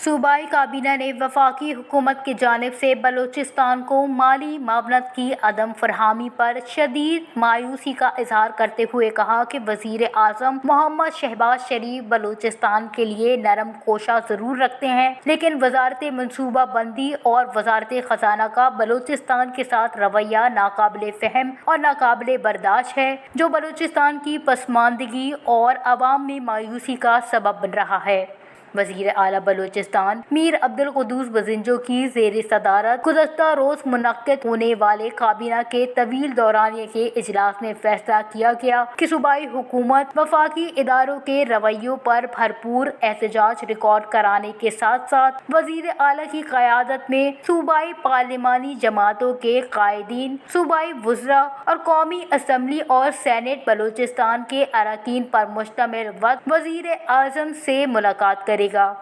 صوبائی کابینہ نے وفاقی حکومت کی جانب سے بلوچستان کو مالی معاونت کی عدم فراہمی پر شدید مایوسی کا اظہار کرتے ہوئے کہا کہ وزیر اعظم محمد شہباز شریف بلوچستان کے لیے نرم کوشاں ضرور رکھتے ہیں، لیکن وزارت منصوبہ بندی اور وزارت خزانہ کا بلوچستان کے ساتھ رویہ ناقابل فہم اور ناقابل برداشت ہے، جو بلوچستان کی پسماندگی اور عوام میں مایوسی کا سبب بن رہا ہے۔ وزیر اعلیٰ بلوچستان میر عبدالقدوس بزنجو کی زیر صدارت گزشتہ روز منعقد ہونے والے کابینہ کے طویل دورانیے کے اجلاس میں فیصلہ کیا گیا کہ صوبائی حکومت وفاقی اداروں کے رویوں پر بھرپور احتجاج ریکارڈ کرانے کے ساتھ ساتھ وزیر اعلیٰ کی قیادت میں صوبائی پارلیمانی جماعتوں کے قائدین، صوبائی وزراء اور قومی اسمبلی اور سینیٹ بلوچستان کے اراکین پر مشتمل وفد وزیر اعظم سے ملاقات کرے گا۔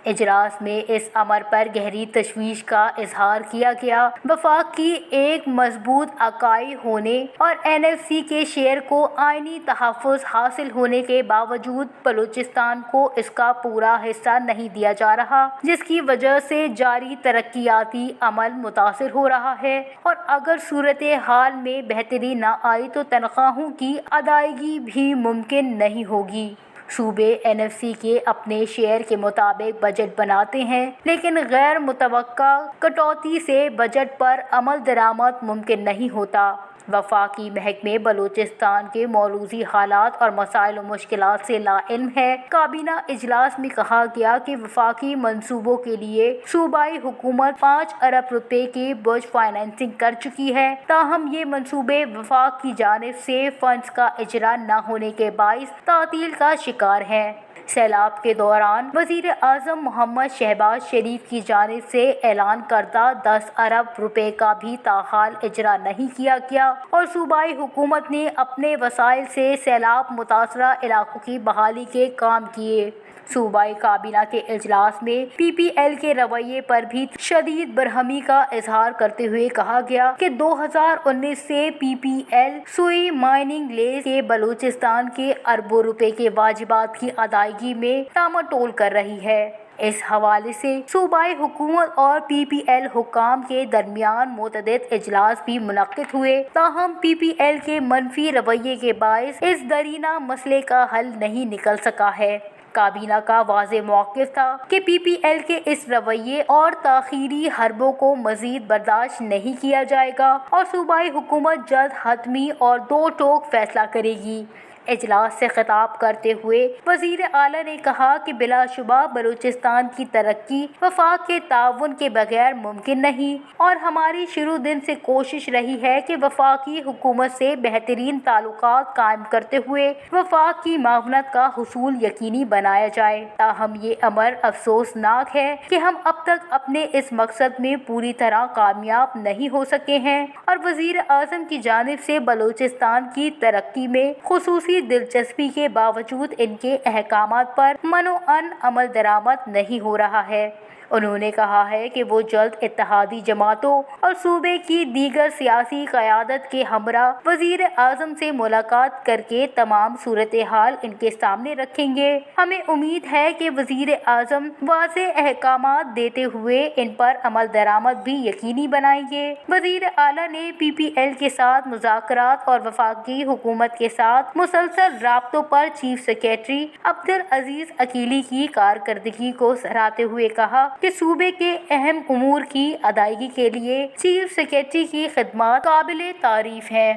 اجلاس میں اس امر پر گہری تشویش کا اظہار کیا گیا۔ وفاق کی ایک مضبوط اکائی ہونے اور NFC کے شیئر کو آئینی تحفظ حاصل ہونے کے باوجود بلوچستان کو اس کا پورا حصہ نہیں دیا جا رہا، جس کی وجہ سے جاری ترقیاتی عمل متاثر ہو رہا ہے، اور اگر صورتحال میں بہتری نہ آئی تو تنخواہوں کی ادائیگی بھی ممکن نہیں ہوگی۔ صوبے NFC کے اپنے شیئر کے مطابق بجٹ بناتے ہیں، لیکن غیر متوقع کٹوتی سے بجٹ پر عمل درآمد ممکن نہیں ہوتا۔ وفاقی محکمے بلوچستان کے موروثی حالات اور مسائل و مشکلات سے لاعلم ہے۔ کابینہ اجلاس میں کہا گیا کہ وفاقی منصوبوں کے لیے صوبائی حکومت 5 ارب روپے کی برج فائننسنگ کر چکی ہے، تاہم یہ منصوبے وفاق کی جانب سے فنڈز کا اجرا نہ ہونے کے باعث تعطیل کا شکار ہیں۔ سیلاب کے دوران وزیر اعظم محمد شہباز شریف کی جانب سے اعلان کردہ 10 ارب روپے کا بھی تاحال اجرا نہیں کیا گیا، اور صوبائی حکومت نے اپنے وسائل سے سیلاب متاثرہ علاقوں کی بحالی کے کام کیے۔ صوبائی کابینہ کے اجلاس میں PPL کے رویے پر بھی شدید برہمی کا اظہار کرتے ہوئے کہا گیا کہ 2019 سے PPL سوئی مائننگ لیز کے بلوچستان کے اربوں روپے کے واجبات کی ادائیگی میں ٹاماٹول کر رہی ہے۔ اس حوالے سے صوبائی حکومت اور PPL حکام کے درمیان متعدد اجلاس بھی منعقد ہوئے، تاہم PPL کے منفی رویے کے باعث اس درینہ مسئلے کا حل نہیں نکل سکا ہے۔ کابینہ کا واضح موقف تھا کہ PPL کے اس رویے اور تاخیری حربوں کو مزید برداشت نہیں کیا جائے گا، اور صوبائی حکومت جلد حتمی اور دو ٹوک فیصلہ کرے گی۔ اجلاس سے خطاب کرتے ہوئے وزیر اعلیٰ نے کہا کہ بلا شبہ بلوچستان کی ترقی وفاق کے تعاون کے بغیر ممکن نہیں، اور ہماری شروع دن سے کوشش رہی ہے کہ وفاقی حکومت سے بہترین تعلقات قائم کرتے ہوئے وفاق کی معاونت کا حصول یقینی بنایا جائے۔ تاہم یہ امر افسوسناک ہے کہ ہم اب تک اپنے اس مقصد میں پوری طرح کامیاب نہیں ہو سکے ہیں، اور وزیر اعظم کی جانب سے بلوچستان کی ترقی میں خصوصی دلچسپی کے باوجود ان کے احکامات پر منوعن عمل درآمد نہیں ہو رہا ہے۔ انہوں نے کہا ہے کہ وہ جلد اتحادی جماعتوں اور صوبے کی دیگر سیاسی قیادت کے ہمراہ وزیر اعظم سے ملاقات کر کے تمام صورتحال ان کے سامنے رکھیں گے۔ ہمیں امید ہے کہ وزیر اعظم واضح احکامات دیتے ہوئے ان پر عمل درآمد بھی یقینی بنائیں گے۔ وزیر اعلیٰ نے PPL کے ساتھ مذاکرات اور وفاقی حکومت کے ساتھ مسلسل رابطوں پر چیف سیکریٹری عبدالعزیز عقیلی کی کارکردگی کو سراہتے ہوئے کہا کہ صوبے کے اہم امور کی ادائیگی کے لیے چیف سیکریٹری کی خدمات قابل تعریف ہیں۔